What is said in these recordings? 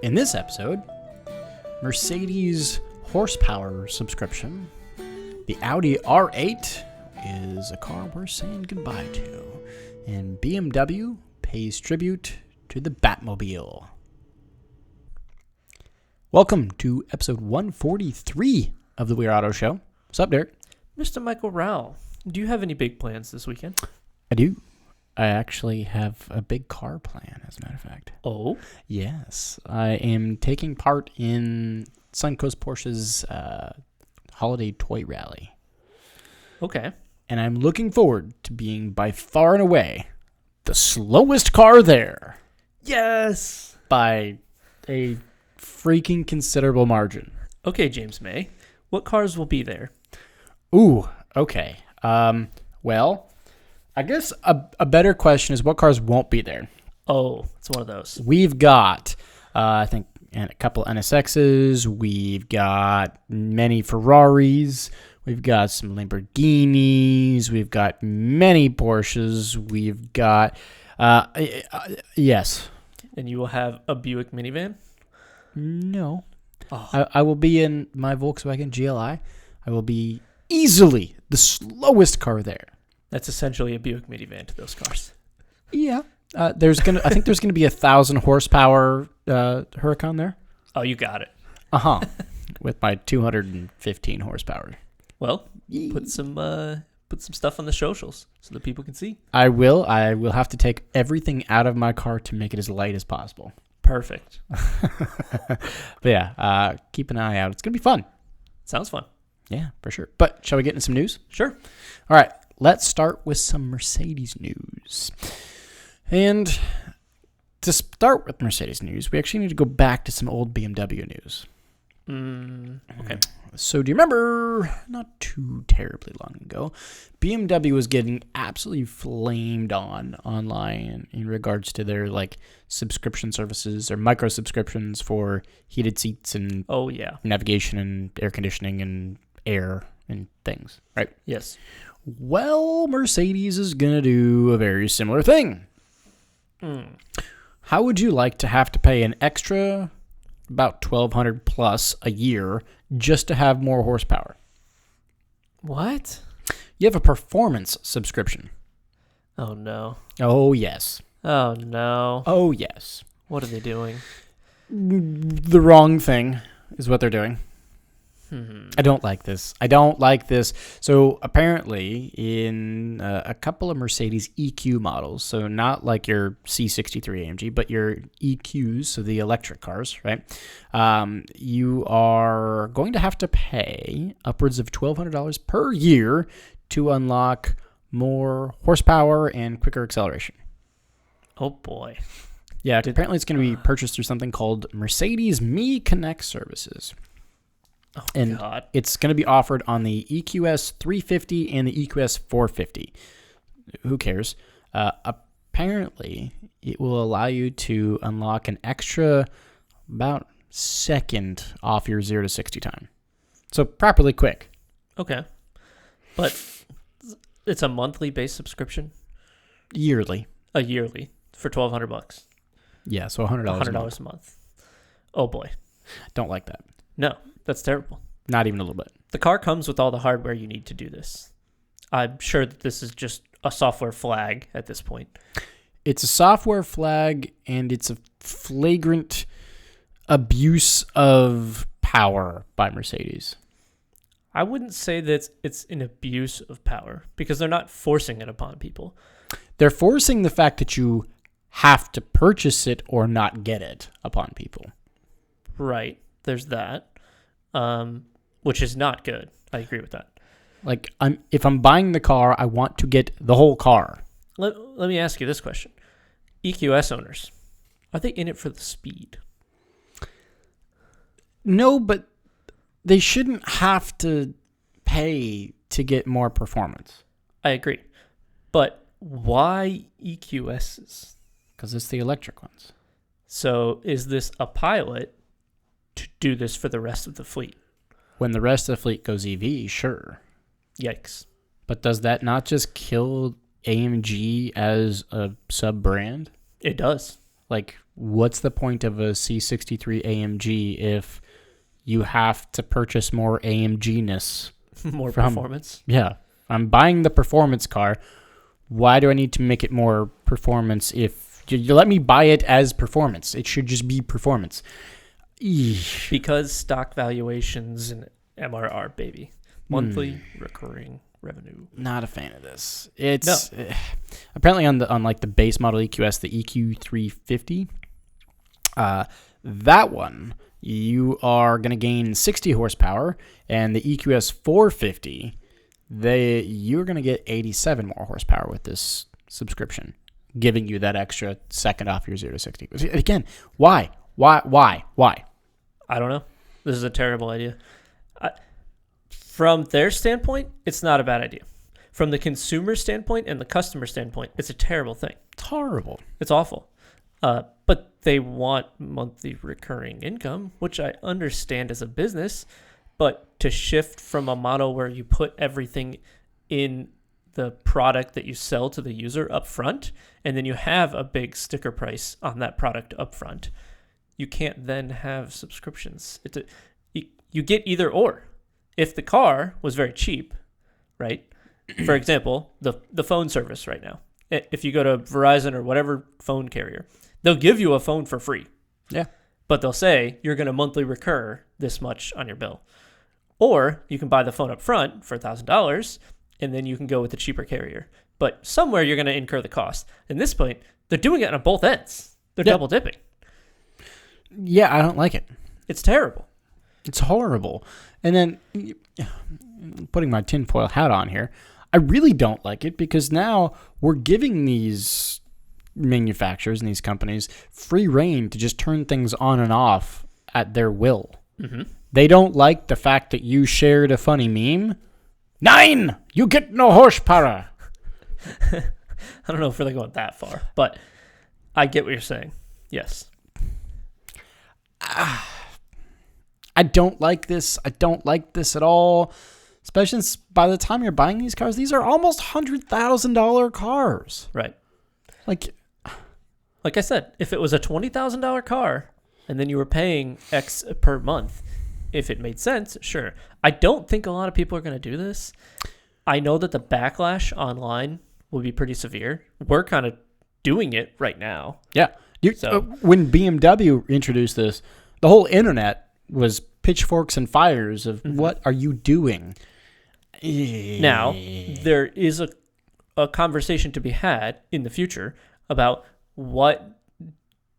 In this episode, Mercedes horsepower subscription. The Audi R8 is a car we're saying goodbye to. And BMW pays tribute to the Batmobile. Welcome to episode 143 of the Weird Auto Show. What's up, Derek? Mr. Michael Rowell, do you have any big plans this weekend? I do. I actually have a big car plan, as a matter of fact. Oh? Yes. I am taking part in Suncoast Porsche's holiday toy rally. Okay. And I'm looking forward to being by far and away the slowest car there. Yes! By a freaking considerable margin. Okay, James May. What cars will be there? Ooh, okay. Well, I guess a better question is what cars won't be there. Oh, it's one of those. We've got, I think, a couple NSXs. We've got many Ferraris. We've got some Lamborghinis. We've got many Porsches. We've got, yes. And you will have a Buick minivan? No. Oh. I will be in my Volkswagen GLI. I will be easily the slowest car there. That's essentially a Buick minivan to those cars. Yeah. I think there's gonna be 1,000 horsepower Huracan there. Oh, you got it. With my 215 horsepower. Well, put some stuff on the socials so that people can see. I will have to take everything out of my car to make it as light as possible. Perfect. But yeah, keep an eye out. It's gonna be fun. Sounds fun. Yeah, for sure. But shall we get into some news? Sure. All right, let's start with some Mercedes news. And to start with Mercedes news, we actually need to go back to some old BMW news. Okay. So do you remember, not too terribly long ago, BMW was getting absolutely flamed online in regards to their subscription services or micro subscriptions for heated seats and navigation and air conditioning and air and things, right? Yes. Well, Mercedes is going to do a very similar thing. How would you like to have to pay an extra about $1,200 plus a year just to have more horsepower? What? You have a performance subscription. Oh, no. Oh, yes. Oh, no. Oh, yes. What are they doing? The wrong thing is what they're doing. I don't like this. So apparently in a couple of Mercedes EQ models, so not like your C63 AMG, but your EQs, so the electric cars, right? You are going to have to pay upwards of $1,200 per year to unlock more horsepower and quicker acceleration. Oh, boy. Yeah, apparently it's going to be purchased through something called Mercedes Me Connect services. Oh, and God. It's going to be offered on the EQS 350 and the EQS 450. Who cares? Apparently, it will allow you to unlock an extra about second off your 0 to 60 time. So properly quick. Okay. But it's a monthly base subscription? Yearly. A yearly for $1,200. Yeah, so $100 $100 a month. Oh, boy. Don't like that. No. That's terrible. Not even a little bit. The car comes with all the hardware you need to do this. I'm sure that this is just a software flag at this point. It's a software flag, and it's a flagrant abuse of power by Mercedes. I wouldn't say that it's an abuse of power because they're not forcing it upon people. They're forcing the fact that you have to purchase it or not get it upon people. Right. There's that. Which is not good. I agree with that. If I'm buying the car, I want to get the whole car. Let me ask you this question. EQS owners, are they in it for the speed? No, but they shouldn't have to pay to get more performance. I agree. But why EQSs? Because it's the electric ones. So is this a pilot to do this for the rest of the fleet? When the rest of the fleet goes EV, sure. Yikes. But does that not just kill AMG as a sub-brand? It does. Like, what's the point of a C63 AMG if you have to purchase more AMG-ness? More performance. Yeah. I'm buying the performance car. Why do I need to make it more performance if you let me buy it as performance? It should just be performance. Eesh. Because stock valuations and MRR, baby. Monthly recurring revenue. Not a fan of this. It's apparently on like the base model EQS, the EQ350. That one, you are going to gain 60 horsepower, and the EQS 450, you're going to get 87 more horsepower with this subscription, giving you that extra second off your 0 to 60. Again, why? I don't know. This is a terrible idea. From their standpoint, it's not a bad idea. From the consumer standpoint and the customer standpoint, it's a terrible thing. It's horrible. It's awful. But they want monthly recurring income, which I understand as a business. But to shift from a model where you put everything in the product that you sell to the user up front, and then you have a big sticker price on that product up front, you can't then have subscriptions. You get either or. If the car was very cheap, right? For example, the phone service right now. If you go to Verizon or whatever phone carrier, they'll give you a phone for free. Yeah. But they'll say you're going to monthly recur this much on your bill. Or you can buy the phone up front for $1,000, and then you can go with the cheaper carrier. But somewhere you're going to incur the cost. At this point, they're doing it on both ends. They're double dipping. Yeah, I don't like it. It's terrible. It's horrible. And then, putting my tinfoil hat on here, I really don't like it because now we're giving these manufacturers and these companies free reign to just turn things on and off at their will. Mm-hmm. They don't like the fact that you shared a funny meme. 9! You get no horsepower. I don't know if we're really going that far, but I get what you're saying. Yes. I don't like this. I don't like this at all. Especially since by the time you're buying these cars, these are almost $100,000 cars. Right. Like I said, if it was a $20,000 car and then you were paying X per month, if it made sense, sure. I don't think a lot of people are going to do this. I know that the backlash online will be pretty severe. We're kind of doing it right now. Yeah. When BMW introduced this, the whole internet was pitchforks and fires of what are you doing? Now, there is a conversation to be had in the future about what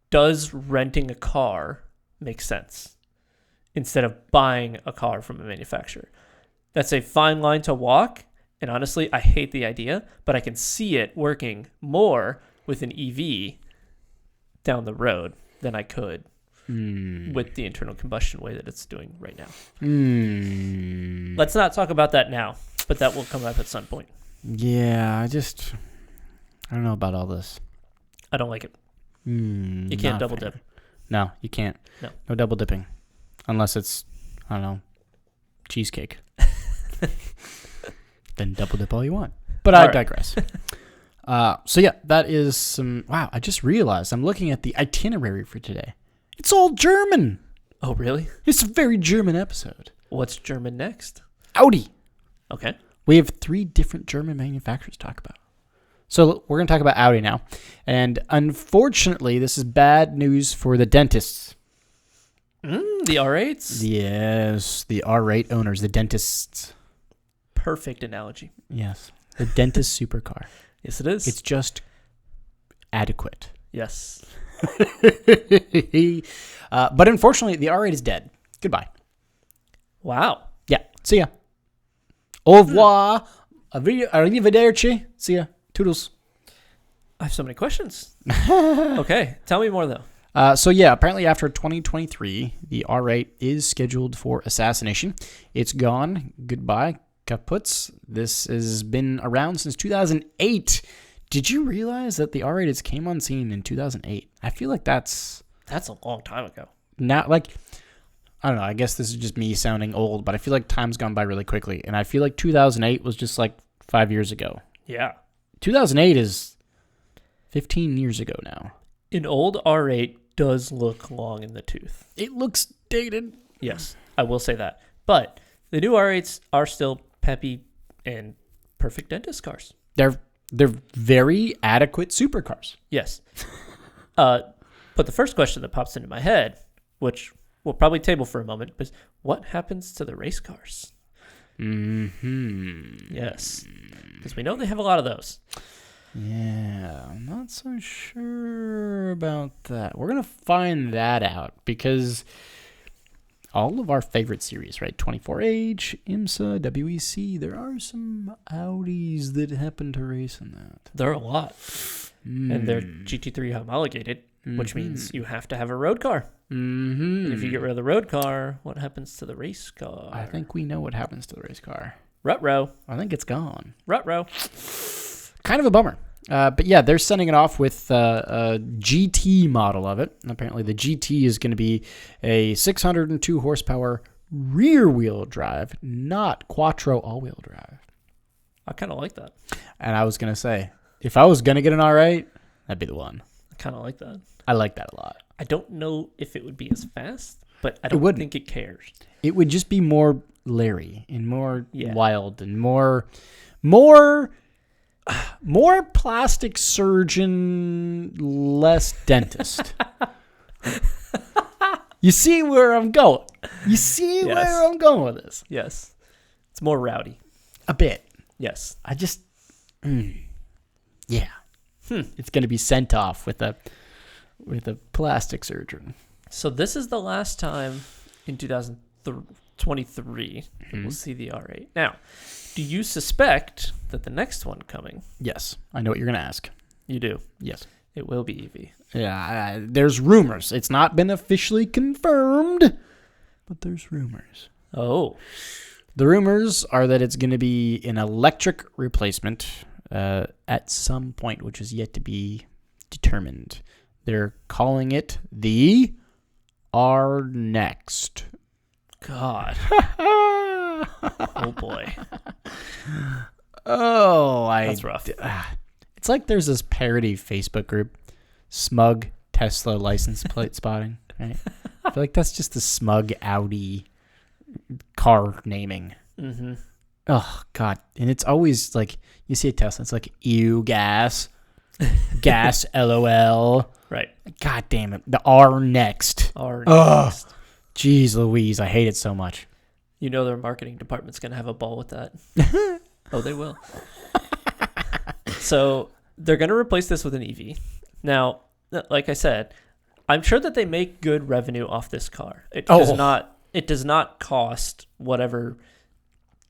does renting a car make sense instead of buying a car from a manufacturer. That's a fine line to walk, and honestly, I hate the idea, but I can see it working more with an EV down the road than I could with the internal combustion way that it's doing right now. Let's not talk about that now, but that will come up at some point. Yeah, I don't know about all this. I don't like it. You can't double dip. No, you can't. No double dipping. Unless it's, I don't know, cheesecake. Then double dip all you want. But I digress. So yeah, that is some... Wow, I just realized I'm looking at the itinerary for today. It's all German. Oh, really? It's a very German episode. What's German next? Audi. Okay. We have 3 different German manufacturers to talk about. So we're going to talk about Audi now. And unfortunately, this is bad news for the dentists. The R8s? Yes, the R8 owners, the dentists. Perfect analogy. Yes, the dentist supercar. Yes, it is. It's just adequate. Yes. But unfortunately, the R8 is dead. Goodbye. Wow. Yeah. See ya. Au revoir. Arrivederci. See ya. Toodles. I have so many questions. Okay. Tell me more, though. So yeah, apparently after 2023, the R8 is scheduled for assassination. It's gone. Goodbye. Kaputs. This has been around since 2008. Did you realize that the R8 came on scene in 2008? I feel like that's a long time ago. Now, like, I don't know. I guess this is just me sounding old, but I feel like time's gone by really quickly. And I feel like 2008 was just like 5 years ago. Yeah. 2008 is 15 years ago now. An old R8 does look long in the tooth. It looks dated. Yes, I will say that. But the new R8s are still peppy and perfect dentist cars. They're very adequate supercars. Yes. But the first question that pops into my head, which we'll probably table for a moment, is what happens to the race cars? Mm-hmm. Yes. Because we know they have a lot of those. Yeah, I'm not so sure about that. We're going to find that out because all of our favorite series, right? 24H, IMSA, WEC, there are some Audis that happen to race in that. There are a lot. And they're GT3 homologated, which means you have to have a road car. Mm-hmm. And if you get rid of the road car, what happens to the race car? I think we know what happens to the race car. Rut-row. I think it's gone. Rut-row. Kind of a bummer. But yeah, they're sending it off with a GT model of it. And apparently the GT is going to be a 602 horsepower rear-wheel drive, not quattro all-wheel drive. I kind of like that. And I was going to say, if I was going to get an R8, that'd be the one. I kind of like that. I like that a lot. I don't know if it would be as fast, but I don't think it cares. It would just be more Larry and more wild and more plastic surgeon, less dentist. You see where I'm going? You see where I'm going with this? Yes. It's more rowdy. A bit. Yes. I just... yeah. It's going to be sent off with a plastic surgeon. So this is the last time in 2023 that we'll see the R8. Now, do you suspect that the next one coming... Yes. I know what you're going to ask. You do? Yes. It will be EV. Yeah, there's rumors. It's not been officially confirmed, but there's rumors. Oh. The rumors are that it's going to be an electric replacement at some point, which is yet to be determined. They're calling it the R Next. God. Oh, boy. Oh, that's rough. It's like there's this parody Facebook group, Smug Tesla License Plate Spotting, right? I feel like that's just the smug Audi car naming. Mm-hmm. Oh, God. And it's always like, you see a Tesla, it's like, ew, gas, gas, LOL. Right. God damn it. The R Next. R Next. Oh, jeez Louise, I hate it so much. You know their marketing department's going to have a ball with that. Oh, they will. So they're going to replace this with an EV. Now, like I said, I'm sure that they make good revenue off this car. It does not cost whatever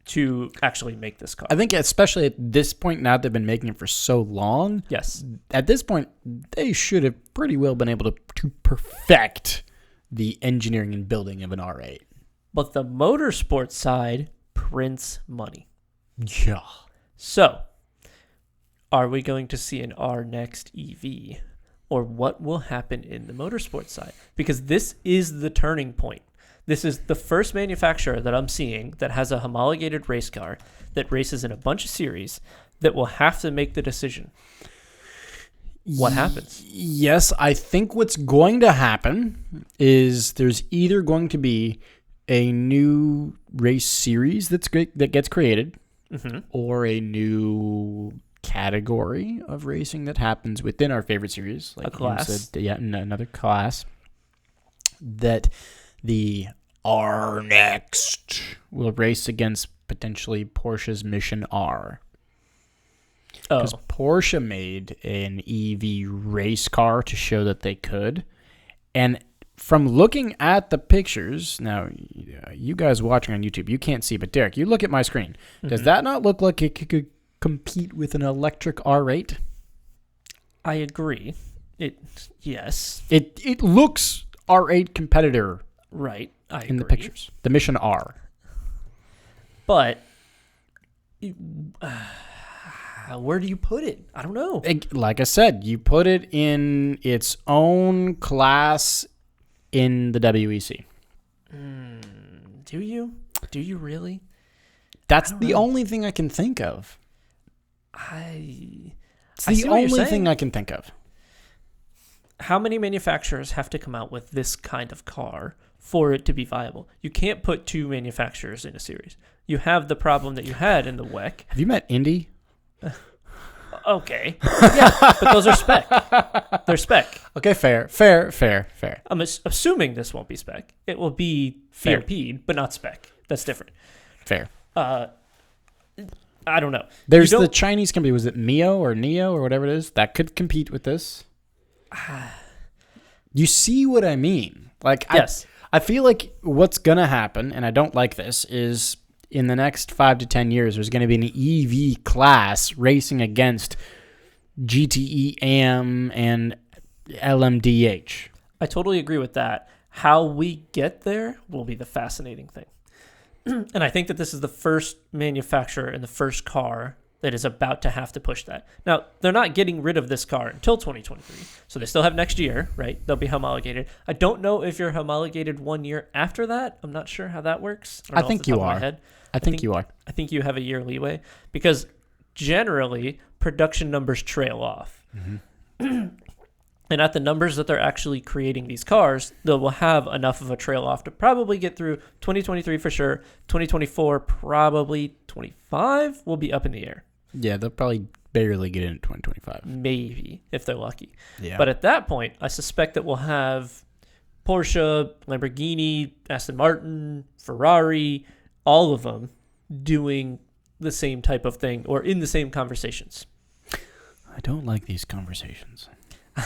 to actually make this car. I think especially at this point, now they've been making it for so long. Yes. At this point, they should have pretty well been able to perfect the engineering and building of an R8. But the motorsport side prints money. Yeah. So, are we going to see an R Next EV? Or what will happen in the motorsport side? Because this is the turning point. This is the first manufacturer that I'm seeing that has a homologated race car that races in a bunch of series that will have to make the decision. What happens? Yes, I think what's going to happen is there's either going to be a new race series that gets created, or a new category of racing that happens within our favorite series, like a class. Another class that the R Next will race against potentially Porsche's Mission R. Because Porsche made an EV race car to show that they could. And from looking at the pictures, now, you guys watching on YouTube, you can't see, but Derek, you look at my screen. Does that not look like it could compete with an electric R8? I agree. Yes. It looks R8 competitor. Right. I agree. In the pictures. The Mission R. But where do you put it? I don't know. Like I said, you put it in its own class in the WEC. Do you? Do you really? That's the only thing I can think of. It's the only thing I can think of. how many manufacturers have to come out with this kind of car for it to be viable? You can't put 2 manufacturers in a series. You have the problem that you had in the WEC. Have you met Indy? Okay. Yeah, but those are spec. They're spec. Okay, fair. I'm assuming this won't be spec. It will be Fair. BOP'd, but not spec. That's different. Fair. I don't know. There's the Chinese company, was it Mio or Neo or whatever it is, that could compete with this? You see what I mean? Like, yes. I feel like what's going to happen, and I don't like this, is in the next 5 to 10 years, there's going to be an EV class racing against GTE AM and LMDH. I totally agree with that. How we get there will be the fascinating thing. And I think that this is the first manufacturer and the first car that is about to have to push that. Now, they're not getting rid of this car until 2023, so they still have next year, right? They'll be homologated. I don't know if you're homologated 1 year after that. I'm not sure how that works. I think you are. I think you are. I think you have a year leeway because generally production numbers trail off. Mm-hmm. And at the numbers that they're actually creating these cars, they will have enough of a trail off to probably get through 2023 for sure. 2024, probably 25 will be up in the air. Yeah, they'll probably barely get in 2025. Maybe, if they're lucky. Yeah. But at that point, I suspect that we'll have Porsche, Lamborghini, Aston Martin, Ferrari, all of them doing the same type of thing or in the same conversations. I don't like these conversations.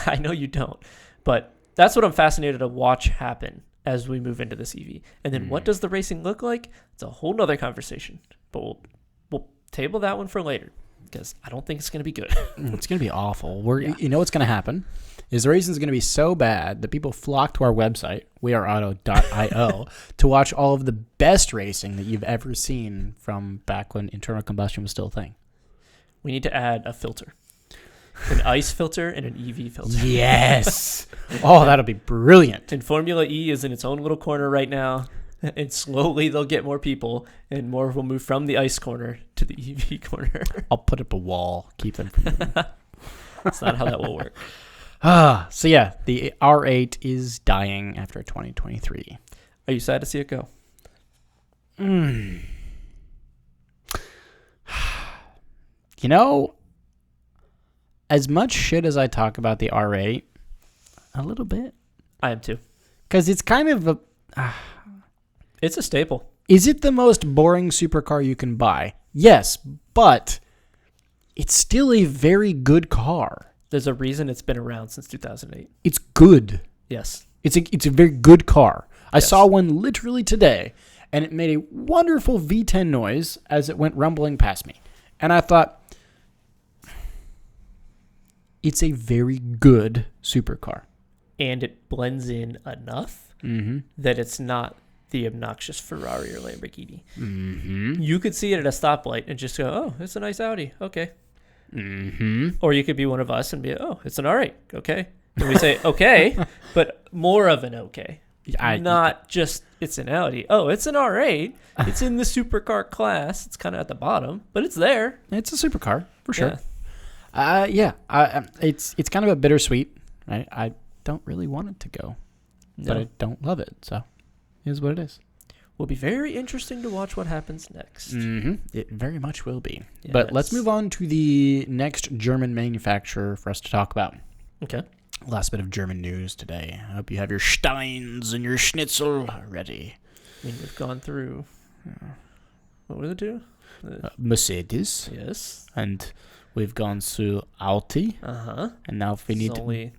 I know you don't, but that's what I'm fascinated to watch happen as we move into this EV. And then what does the racing look like? It's a whole nother conversation, but we'll table that one for later because I don't think it's going to be good. It's going to be awful. You know what's going to happen is the racing is going to be so bad that people flock to our website, weareauto.io, to watch all of the best racing that you've ever seen from back when internal combustion was still a thing. We need to add a filter. An ICE filter and an EV filter. Yes. Oh, that'll be brilliant. And Formula E is in its own little corner right now. And slowly they'll get more people and more will move from the ICE corner to the EV corner. I'll put up a wall. Keep them from moving. That's not how that will work. So yeah, the R8 is dying after 2023. Are you sad to see it go? You know, as much shit as I talk about the R8, a little bit. I am too. Because it's kind of a... it's a staple. Is it the most boring supercar you can buy? Yes, but it's still a very good car. There's a reason it's been around since 2008. It's good. Yes. It's a very good car. I Yes. saw one literally today, and it made a wonderful V10 noise as it went rumbling past me. And I thought, it's a very good supercar. And it blends in enough that it's not the obnoxious Ferrari or Lamborghini. Mm-hmm. You could see it at a stoplight and just go, oh, it's a nice Audi. Okay. Mm-hmm. Or you could be one of us and be, oh, it's an R8. Okay. And we say, okay, but more of an okay. Not just, it's an Audi. Oh, it's an R8. It's in the supercar class. It's kind of at the bottom, but it's there. It's a supercar, for sure. Yeah. It's kind of a bittersweet. Right? I don't really want it to go, but I don't love it. So, it is what it is. Will be very interesting to watch what happens next. Mm-hmm. It very much will be. Yes. But let's move on to the next German manufacturer for us to talk about. Okay. Last bit of German news today. I hope you have your Steins and your Schnitzel ready. I mean, we've gone through. What were the two? Mercedes. Yes. And we've gone through Audi. Uh-huh. And now we need only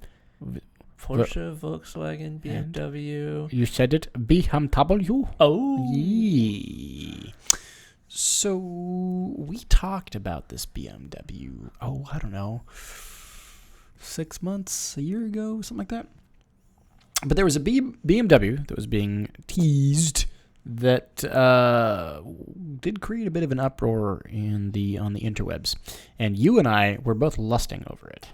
Porsche, Volkswagen, BMW. You said it. BMW. Oh. Yee. So we talked about this BMW. Oh, I don't know. 6 months, a year ago, something like that. But there was a BMW that was being teased that did create a bit of an uproar on the interwebs, and you and I were both lusting over it.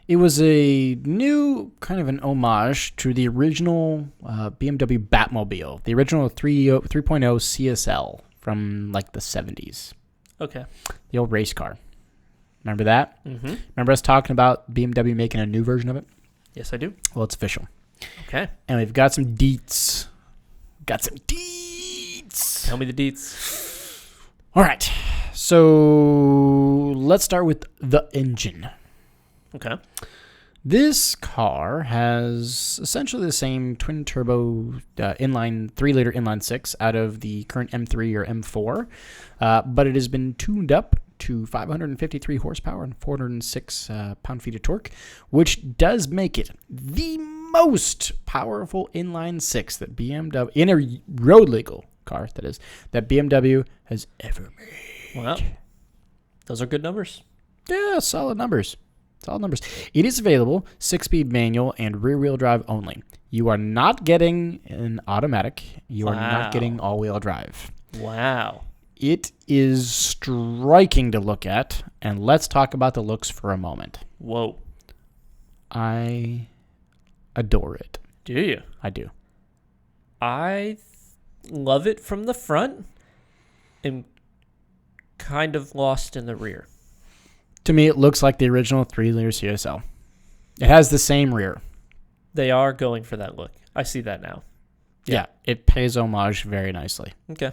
It was a new kind of an homage to the original BMW Batmobile, the original 3.0 CSL from like the 70s. Okay. The old race car. Remember that? Mm-hmm. Remember us talking about BMW making a new version of it? Yes, I do. Well, it's official. Okay. And we've got some deets. Got some deets. Tell me the deets. All right. So let's start with the engine. Okay. This car has essentially the same twin-turbo inline 3-liter inline six out of the current M3 or M4, but it has been tuned up to 553 horsepower and 406 pound-feet of torque, which does make it the most powerful inline six that BMW, in a road-legal car, that is, that BMW has ever made. Well, those are good numbers. Yeah, solid numbers. Solid numbers. It is available 6-speed manual and rear-wheel drive only. You are not getting an automatic. You are not getting all-wheel drive. Wow. It is striking to look at, and let's talk about the looks for a moment. Whoa. I adore it. Do you? I do. I love it from the front and kind of lost in the rear. To me, it looks like the original 3-liter CSL. It has the same rear. They are going for that look. I see that now. Yeah, it pays homage very nicely. Okay.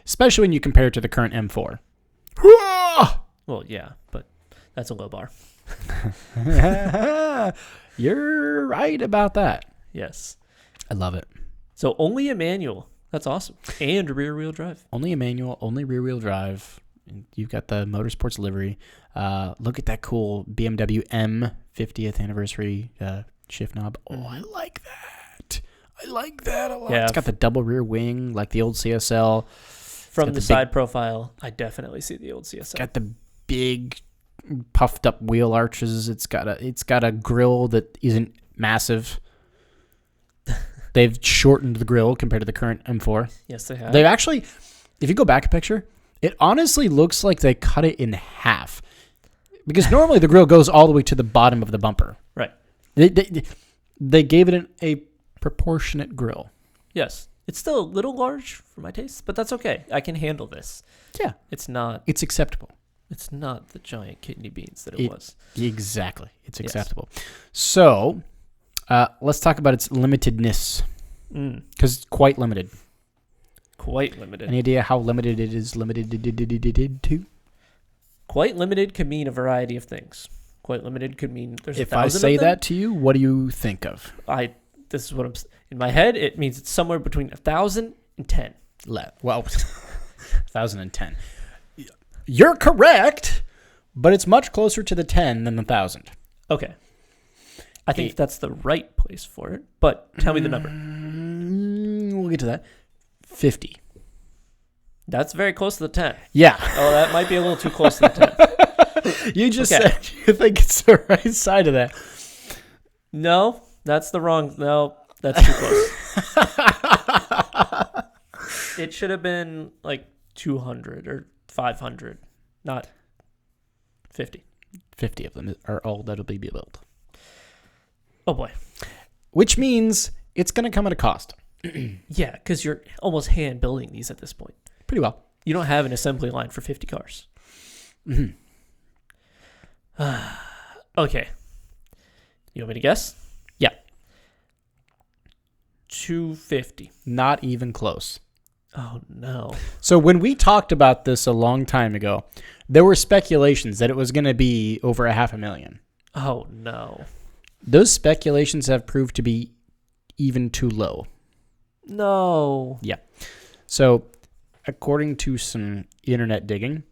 Especially when you compare it to the current M4. Well, yeah, but that's a low bar. You're right about that. Yes. I love it. So only a manual. That's awesome. And rear-wheel drive. Only a manual, only rear-wheel drive. You've got the Motorsports livery. Look at that cool BMW M 50th anniversary shift knob. Oh, I like that. I like that a lot. Yeah. It's got the double rear wing like the old CSL. From the side profile, I definitely see the old CSL. It's got the big puffed up wheel arches. It's got a grill that isn't massive. They've shortened the grill compared to the current M4. Yes, they have. They've actually, if you go back a picture, it honestly looks like they cut it in half. Because normally the grill goes all the way to the bottom of the bumper. Right. They gave it a proportionate grill. Yes. It's still a little large for my taste, but that's okay. I can handle this. Yeah. It's not acceptable. It's not the giant kidney beans that it was. Exactly. It's acceptable. So, let's talk about its limitedness. Because it's quite limited. Quite limited. Any idea how limited it is limited to? Quite limited could mean a variety of things. Quite limited could mean there's If 1,000 I say of them. that to you, what do you think of? This is what I'm in my head. It means it's somewhere between 1,000 and 10. Well, 1,010. You're correct, but it's much closer to the 10 than the 1,000. Okay. I think that's the right place for it, but tell me the number. We'll get to that. 50. That's very close to the 10. Yeah. Oh, that might be a little too close to the 10. You just said you think it's the right side of that. No, that's the wrong. No, that's too close. It should have been like 200 or 500, not 50. 50 of them are all that'll be built. Oh, boy. Which means it's going to come at a cost. Yeah, because you're almost hand building these at this point. Pretty well. You don't have an assembly line for 50 cars. Mm-hmm. Okay. You want me to guess? Yeah. 250. Not even close. Oh, no. So when we talked about this a long time ago, there were speculations that it was going to be over 500,000. Oh, no. Those speculations have proved to be even too low. No. Yeah. So according to some internet digging,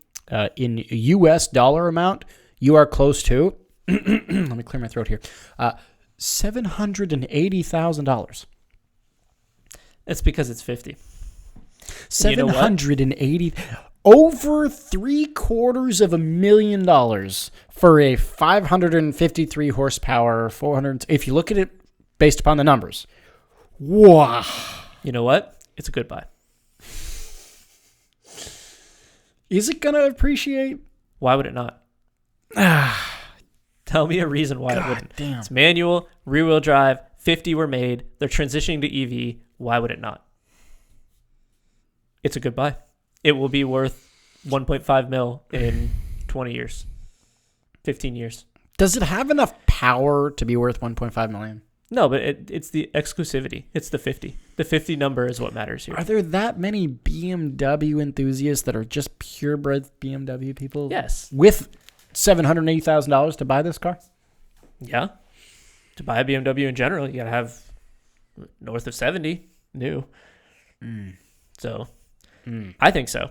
in U.S. dollar amount, you are close to, let me clear my throat here, $780,000. It's because it's 50. 780, over $750,000 for a 553 horsepower, 400. If you look at it based upon the numbers, wow. You know what? It's a good buy. Is it gonna appreciate? Why would it not? Tell me a reason why it wouldn't. Damn. It's manual, rear-wheel drive, 50 were made. They're transitioning to EV. Why would it not? It's a good buy. It will be worth 1.5 mil in 20 years, 15 years. Does it have enough power to be worth $1.5 million? No, but it's the exclusivity. It's the 50. The 50 number is what matters here. Are there that many BMW enthusiasts that are just purebred BMW people? Yes. With $780,000 to buy this car? Yeah. To buy a BMW in general, you got to have north of 70 new. So I think so.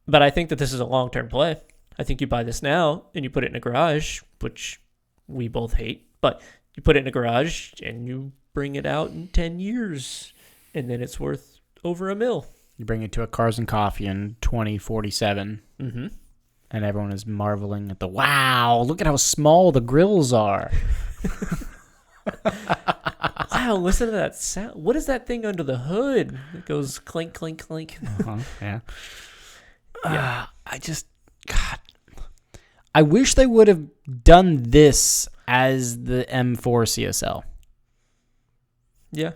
But I think that this is a long-term play. I think you buy this now and you put it in a garage, which we both hate, but you put it in a garage and you bring it out in 10 years and then it's worth over $1 million. You bring it to a Cars and Coffee in 2047 Mm-hmm. and everyone is marveling at wow, look at how small the grills are. Wow, listen to that sound. What is that thing under the hood? It goes clink, clink, clink. Yeah. Yeah. God. I wish they would have done this as the M4 CSL. Yeah.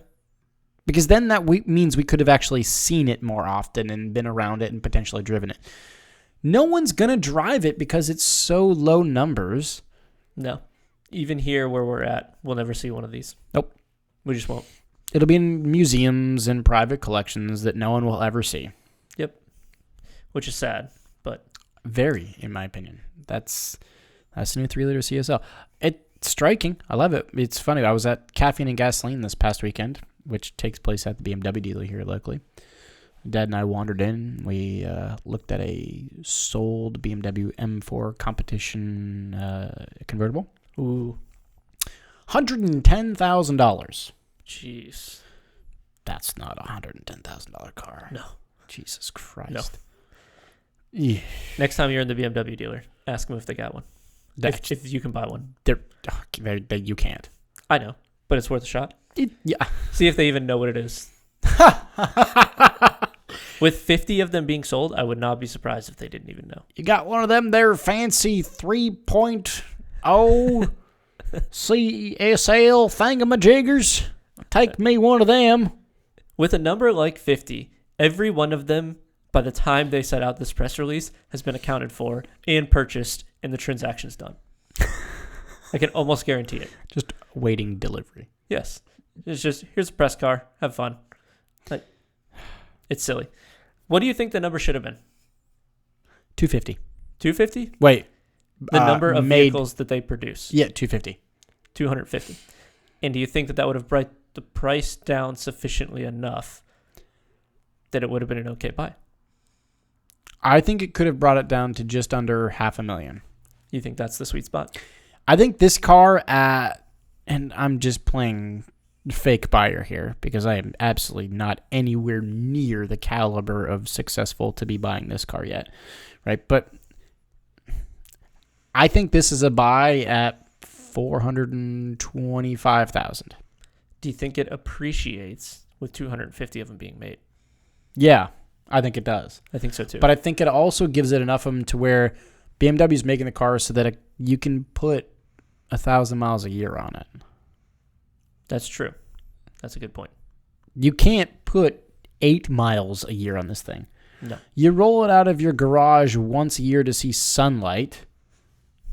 Because then that means we could have actually seen it more often and been around it and potentially driven it. No one's going to drive it because it's so low numbers. No. Even here where we're at, we'll never see one of these. Nope. We just won't. It'll be in museums and private collections that no one will ever see. Yep. Which is sad, but... Very, in my opinion. That's a new 3-liter CSL. It's striking. I love it. It's funny. I was at Caffeine and Gasoline this past weekend, which takes place at the BMW dealer here locally. Dad and I wandered in. We looked at a sold BMW M4 competition convertible. Ooh. $110,000. Jeez. That's not a $110,000 car. No. Jesus Christ. No. Yeah. Next time you're in the BMW dealer, ask them if they got one. If you can buy one. You can't. I know, but it's worth a shot. Yeah. See if they even know what it is. With 50 of them being sold, I would not be surprised if they didn't even know. You got one of them there fancy 3.0 CSL thingamajiggers? Take me one of them. With a number like 50, every one of them, by the time they set out this press release, has been accounted for and purchased, and the transaction's done. I can almost guarantee it. Just waiting delivery. Yes. It's just, here's a press car. Have fun. It's silly. What do you think the number should have been? 250. 250? Wait. The number of vehicles that they produce. Yeah, 250. 250. And do you think that would have brought the price down sufficiently enough that it would have been an okay buy? I think it could have brought it down to just under $500,000. You think that's the sweet spot? I think this car and I'm just playing fake buyer here because I am absolutely not anywhere near the caliber of successful to be buying this car yet, right? But I think this is a buy at $425,000. Do you think it appreciates with 250 of them being made? Yeah, I think it does. I think so too. But I think it also gives it enough of them to where BMW is making the car so that you can put 1,000 miles a year on it. That's true. That's a good point. You can't put 8 miles a year on this thing. No. You roll it out of your garage once a year to see sunlight.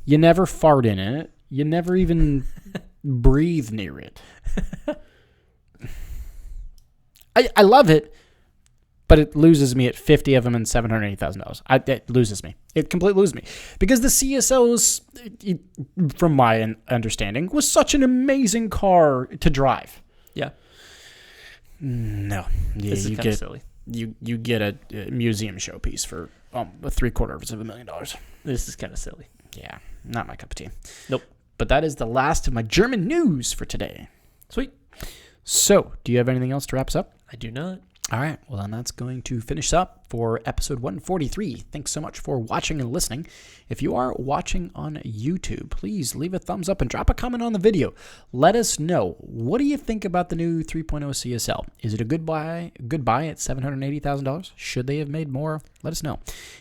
You never fart in it. You never even breathe near it. I love it, but it loses me at 50 of them and $780,000. It loses me. It completely loses me. Because the CSL was, from my understanding, was such an amazing car to drive. Yeah. No. This is kind of silly. You get a museum showpiece for $750,000. This is kind of silly. Yeah, not my cup of tea. Nope. But that is the last of my German news for today. Sweet. So, do you have anything else to wrap us up? I do not. All right, well, then that's going to finish up for episode 143. Thanks so much for watching and listening. If you are watching on YouTube, please leave a thumbs up and drop a comment on the video. Let us know, what do you think about the new 3.0 CSL? Is it a good buy at $780,000? Should they have made more? Let us know.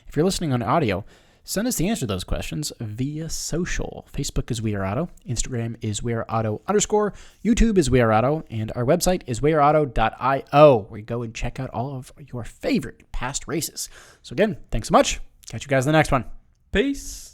If you're listening on audio, send us the answer to those questions via social. Facebook is We Are Auto. Instagram is WeAreAuto_. YouTube is We Are Auto. And our website is weareauto.io, where you go and check out all of your favorite past races. So again, thanks so much. Catch you guys in the next one. Peace.